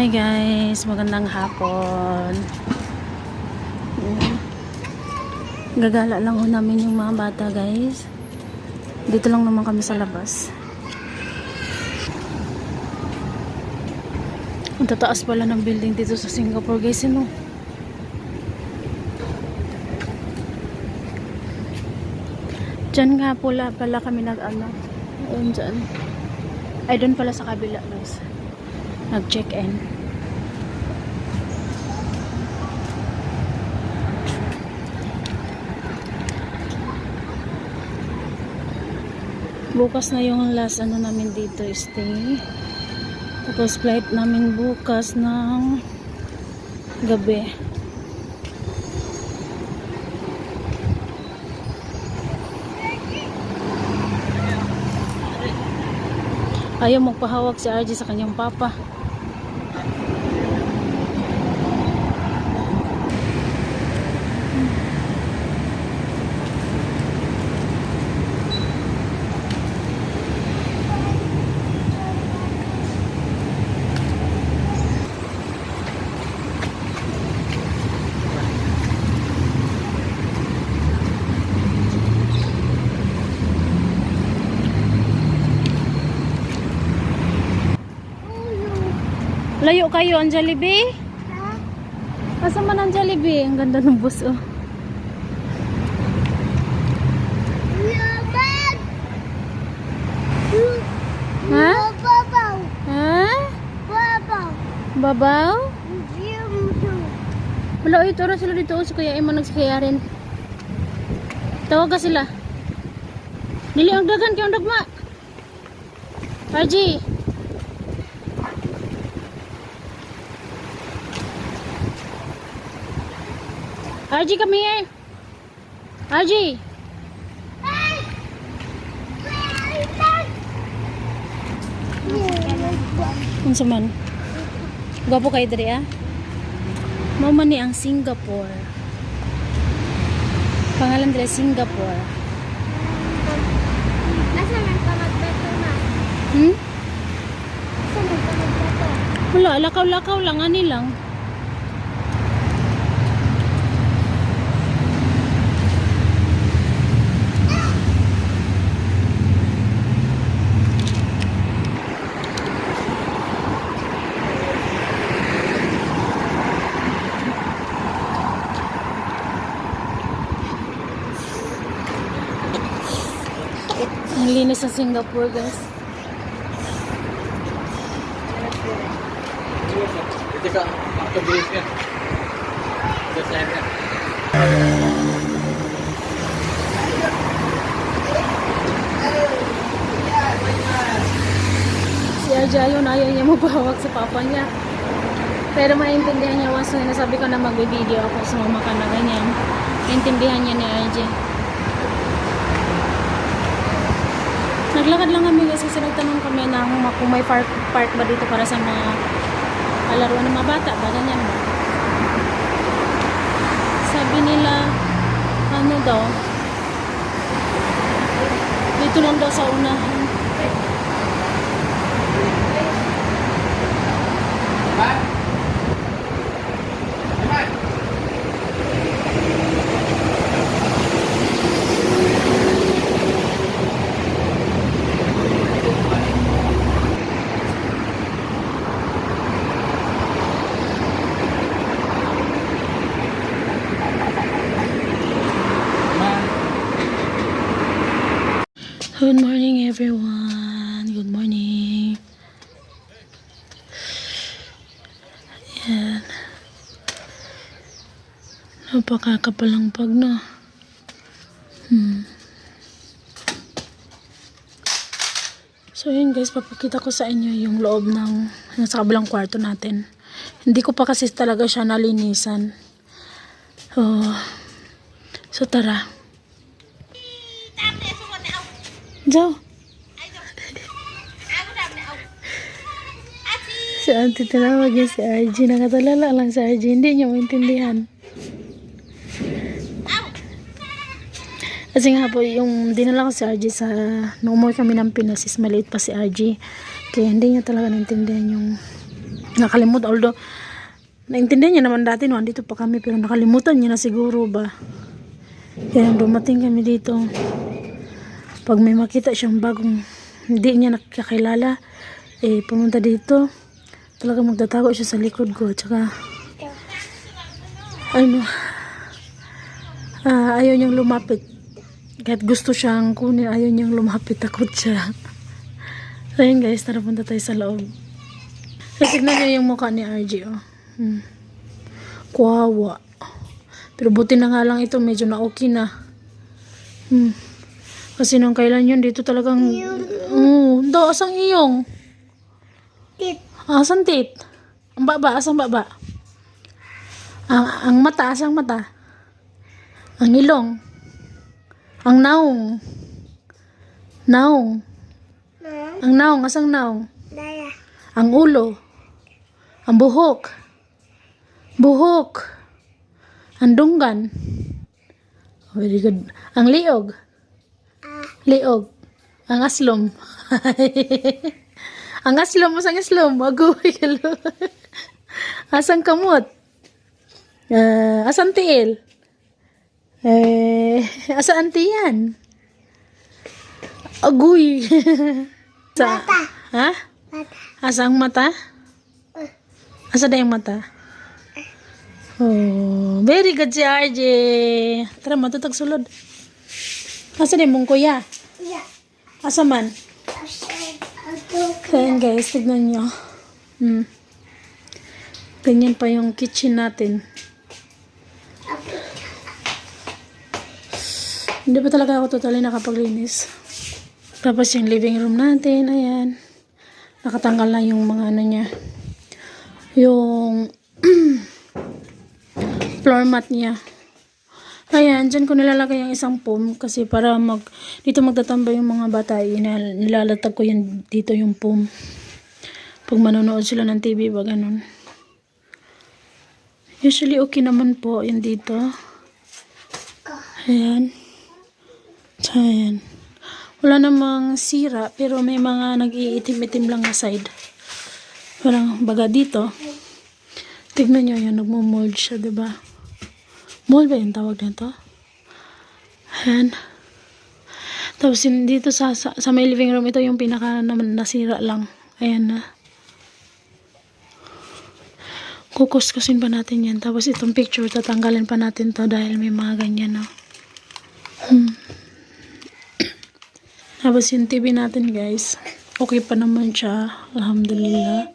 Hi guys, magandang hapon. Gagala lang ho namin yung mga bata guys. Dito lang naman kami sa labas. Ang tataas pala ng building dito sa Singapore guys, ano? Diyan nga pala kami nag-ano. Ayun dyan. Ay, doon pala sa kabila guys. Nag-check-in. Bukas na yung last ano namin dito stay. Tapos flight namin bukas ng gabi. Ayaw magpahawak si RJ sa kanyang papa. Layo kayo ang Jollibee? Asa man ang Jollibee? Ang ganda ng bus oh. Ha? Ha? Babaw? Wala ito na sila dito so kaya ima nagsikaya rin. Tawag ka sila. Dili ang dagan kayong dagma. RG. RG, come here. RG. Unsa man? Gwapo kayo diri ah. Mao man ni ang Singapore. Pangalan dili Singapore. Asa man ka magbeto na? Asa man ka magbeto? Wala, lakaw-lakaw lang ani lang. Ang linis sa Singapore guys. Ito ka, pagkabilis niya. Ito sa niya. Si RJ ayaw niya magpahawak sa papa niya. Pero maintindihan niya once na nasabi ko na mag-video ako sumama ka na ganyan. Maintindihan niya ni RJ. Naglakad lang kami kasi nagtanong kami na kung may park ba dito para sa mga laruan ng mga bata ba, ganyan ba? Sabi nila ano daw dito lang daw sa unahan. Good morning everyone. Good morning. Ayan. Napakakapalang pag no. So yun guys, papakita ko sa inyo yung loob ng nasa kabilang kwarto natin. Hindi ko pa kasi talaga siya nalinisan. So tara. Diyo. Si auntie tinawag niya si RG. Nakatulala lang si RG. Hindi niya maintindihan. Kasi nga po, yung dinala ko si RG sa nung umuwi kami ng Pinas is maliit pa si RG. Kaya hindi niya talaga naintindihan yung Nakalimutan, although naintindihan niya naman dati no, andito pa kami, pero nakalimutan niya na siguro ba. Kaya nung dumating kami dito, pag may makita siyang bagong hindi niya nakakilala, pumunta dito, talaga magtatago siya sa likod ko. Tsaka ayaw niyang lumapit. Kahit gusto siyang kunin, ayaw niyang lumapit, takot siya. So yun guys, tara punta tayo sa loob. Kasi tignan niyo yung mukha ni RJ, oh. Kuwawa. Pero buti na nga lang ito, medyo na okay na. Kasi nung kailan yun, dito talagang... daw, asang iyong? Tit. Asang tit? Ang baba, asang baba? Ang mata, asang mata? Ang ilong? Ang naong? Naong? Ang naong, asang naong? Daya. Ang ulo? Ang buhok? Buhok? Ang dunggan? Very good. Ang liog? Liog? Ang aslom? Ang aslom, asang aslom? Agoy, kalo. Asang kamot? Asang tiil? Asaan tiyan? Agoy. Mata. Ha? Mata. Asang mata? Asa na yung mata? Oh, very good si RJ. Tara, matutag sulod. Asa na yung mong kuya? Yeah. Asa man? Ayan guys, tignan nyo. Ganyan pa yung kitchen natin. Hindi pa talaga ako totally nakapaglinis. Tapos yung living room natin, ayan. Nakatanggal na yung mga ano niya. Yung floor mat niya. Ayan, dyan ko nilalagay yung isang foam kasi para dito magtatambay yung mga bata. Nilalatag ko yan dito yung foam. Pag manonood sila ng TV ba ganun. Usually okay naman po yung dito. Ayan. So, ayan. Wala namang sira, pero may mga nag-iitim-itim lang na side. Parang baga dito. Tignan nyo yun, nagmo-mold siya, diba? Mold ba yung tawag nito? Ayan. Tapos yun, dito sa may living room, ito yung pinaka nasira lang. Ayan na. Kukuskusin pa natin yan. Tapos itong picture, tatanggalin pa natin to dahil may mga ganyan, no? Tapos yung TV natin, guys. Okay pa naman siya. Alhamdulillah.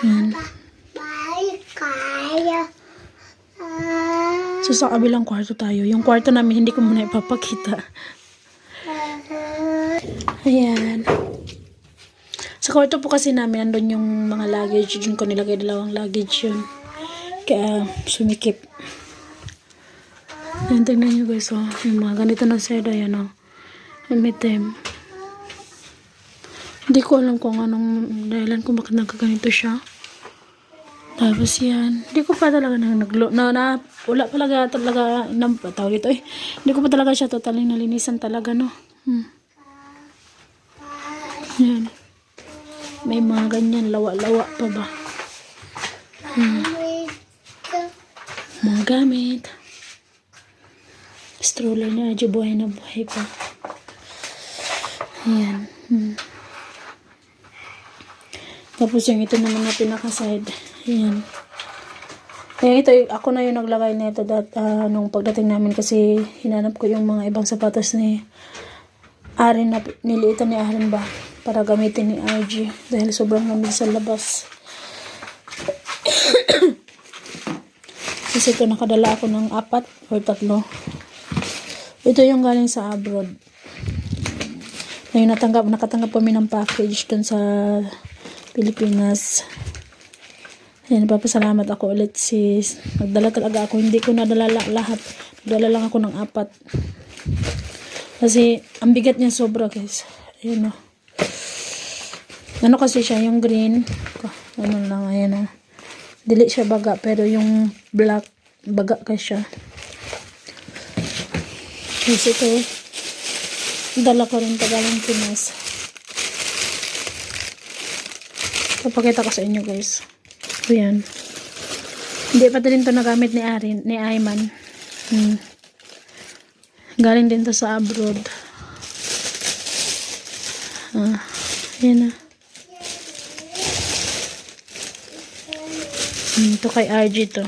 Yan. So, sa kabilang kwarto tayo. Yung kwarto namin, hindi ko muna ipapakita. Ayan. Sa kwarto po kasi namin, andun yung mga luggage. Doon ko nilagay 2 luggage yun. Kaya, sumikip. Ayan, tignan nyo guys, oh. Yung mga ganito na seda, yan, oh. Umitim. Hindi ko alam kung anong dahilan kung bakit nagkaganito siya. Tapos yan. Hindi ko pa talaga wala talaga tawag ito eh. Hindi ko pa talaga siya totally nalinisan talaga, no. Yan. May mga ganyan, lawa-lawa pa ba. Mga gamit. Stroller na, buhay na buhay pa. Ayan. Tapos yung ito naman na pinaka-side. Ayan. Kaya ito, ako na yung naglagay nito nung pagdating namin kasi hinanap ko yung mga ibang sapatos ni Aaron na niliitan ni Aaron ba para gamitin ni RG dahil sobrang lamig sa labas. Kasi ito nakadala ako ng 4 or 3. Ito yung galing sa abroad. Ngayon nakatanggap kami ng package dun sa Pilipinas. Ayan, napapasalamat ako ulit sis. Nagdala talaga ako. Hindi ko nadala lahat. Nagdala lang ako ng 4. Kasi, ang bigat niya sobra guys. Ayan o. Ano kasi siya, yung green. Ano lang, ayan o. Dili siya baga, pero yung black, baga ka siya. Kasi ito, dala ko rin tagalang Pinas. Papakita ko sa inyo guys. So, yan. Hindi pa din to nagamit ni Ayman. Galing din to sa abroad. Yan na. Ito kay RG to.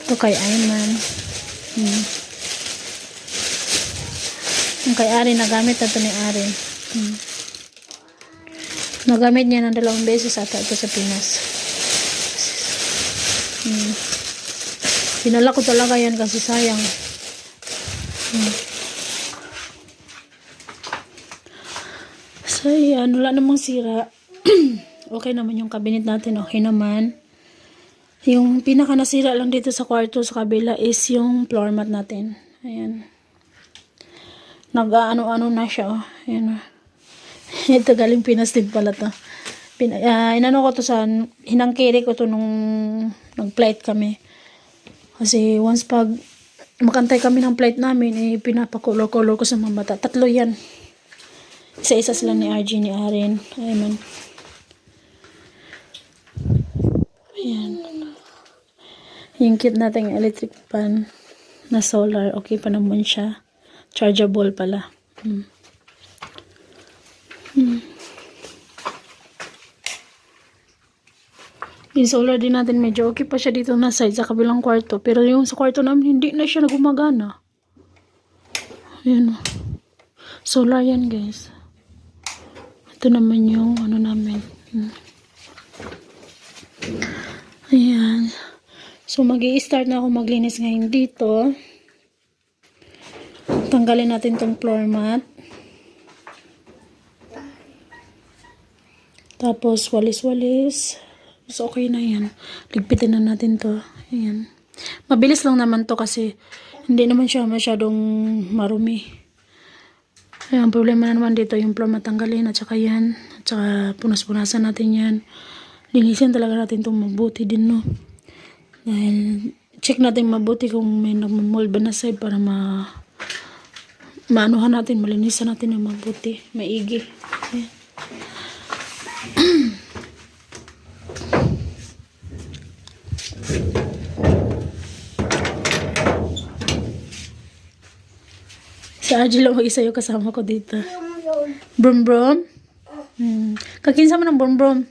Ito kay Ayman. Ang kay Arin, nagamit na ito ni Arin. Nagamit niya ng 2 beses ata ito sa Pinas. Pinala ko talaga yan kasi sayang. So, yan. Wala namang sira. Okay naman yung cabinet natin. Okay naman. Yung pinaka nasira lang dito sa kwarto sa kabila is yung floor mat natin. Ayan. Nag-ano-ano na siya. Oh. Ayan. Ito galing Pinas din pala to. Inano ko to sa, hinangkiri ko to nung nag-flight kami. Kasi once pag makantay kami ng flight namin, pinapakolor-color ko sa mga bata. 3 yan. Isa-isa sila ni RG, ni Aren. Ayan. Ayan. Yung kit natin electric fan na solar. Okay pa naman siya. Chargeable pala. Yung solar din natin medyo okay pa siya dito na side sa kabilang kwarto. Pero yung sa kwarto namin hindi na siya nagumagana. Ayan. Solar yan guys. Ito naman yung ano namin. Ayan. So mag-i-start na ako maglinis ngayon dito. Tanggalin natin tong floor mat. Tapos walis-walis. So okay na yan. Ligpitin na natin to. Ayan. Mabilis lang naman to kasi hindi naman siya masyadong marumi. Ayan, ang problema na naman dito yung floor mat tanggalin at saka yan. At saka punas-punasan natin yan. Linisin talaga natin itong mabuti din, no? Dahil check natin mabuti kung may nagmamold ba na side para maanuhan natin, malinisan natin ng mabuti, maigi. Okay. Si RG lang isa yung kasama ko dito. Brum brum? Kakinsa mo ng brum brum?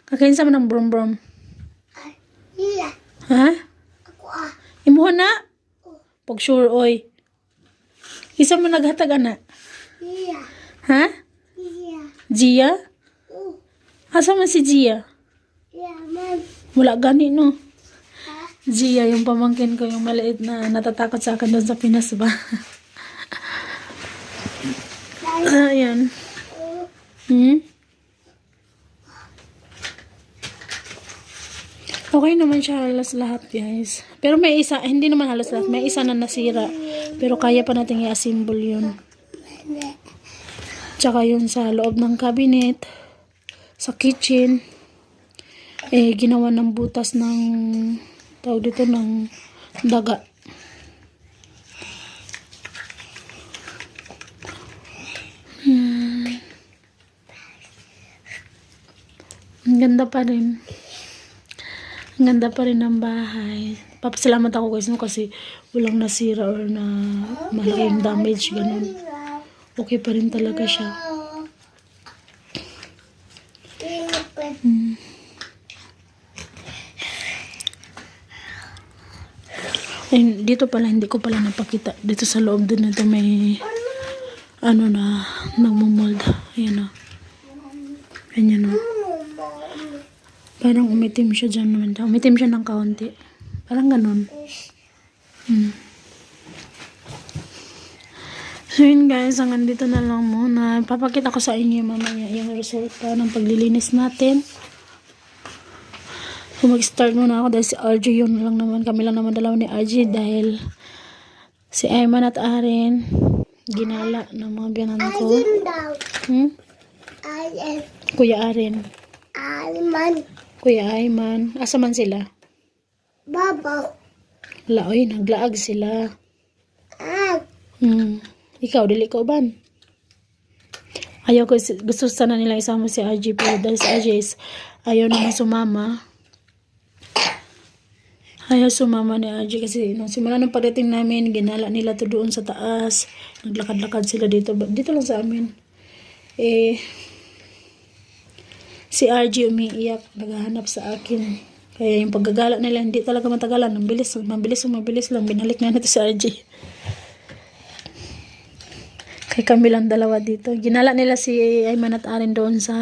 Kakinsa mo ng brum brum? Iya. Ha? Ako Imuha na? Pag sure, oy. Isa mo naghatag na? Iya. Ha? Iya. Gia? Asa man si Gia? Iya, man. Wala gani, no? Gia, yung pamangkin ko, yung maliit na natatakot sa akin doon sa Pinas ba? Ayan. Okay naman siya halos lahat, guys. Pero may isa, hindi naman halos lahat. May isa na nasira. Pero kaya pa natin i-assemble yun. Tsaka yun sa loob ng cabinet. Sa kitchen. Ginawa ng butas ng tawag dito ng daga. Ang ganda pa rin. Ang ganda pa rin ng bahay. Papasalamat ako guys no kasi walang nasira or na malaking damage ganun. Okay pa rin talaga siya. Ay, dito pala hindi ko pala napakita. Dito sa loob din nito may ano na nagmumold. Ayan o. Ayan o. Parang umitim siya dyan naman. Umitim siya ng kaunti. Parang ganun. So yun guys, hanggang dito na lang muna. Papakita ko sa inyo mamaya yung resulta ng paglilinis natin. So mag-start muna ako dahil si RJ yun lang naman. Kami lang naman dalawa ni RJ dahil si Ayman at Aren ginala ng mga biyanan ko. Kuya Aren. Kuya Ayman. Asa man sila? Baba. Laoy, naglaag sila. Ikaw, dili ko ban? Ayaw ko, gusto sana nila isama si RJ, pero dahil si RJ is ayaw naman sumama. Ayaw sumama ni RJ kasi nung simula ng pagdating namin, ginala nila to doon sa taas. Naglakad-lakad sila dito. Dito lang sa amin. Si RJ umiiyak, naghahanap sa akin. Kaya yung paggagala nila, hindi talaga matagalan. Mabilis lang. Binalik na natin si RJ. Kay kami lang dalawa dito. Ginala nila si Ayman at Aren doon sa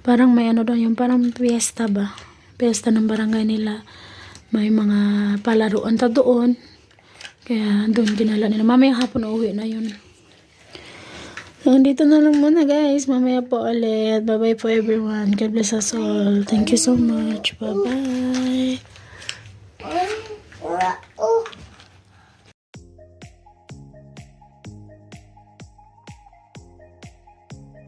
parang may ano doon, yung parang fiesta ba? Fiesta ng barangay nila. May mga palaruan ta doon. Kaya doon ginala nila. Mamaya hapon uwi na yun. So, dito na lang muna guys. Mamaya po ulit. Bye-bye po everyone. God bless us all. Thank you so much. Bye-bye.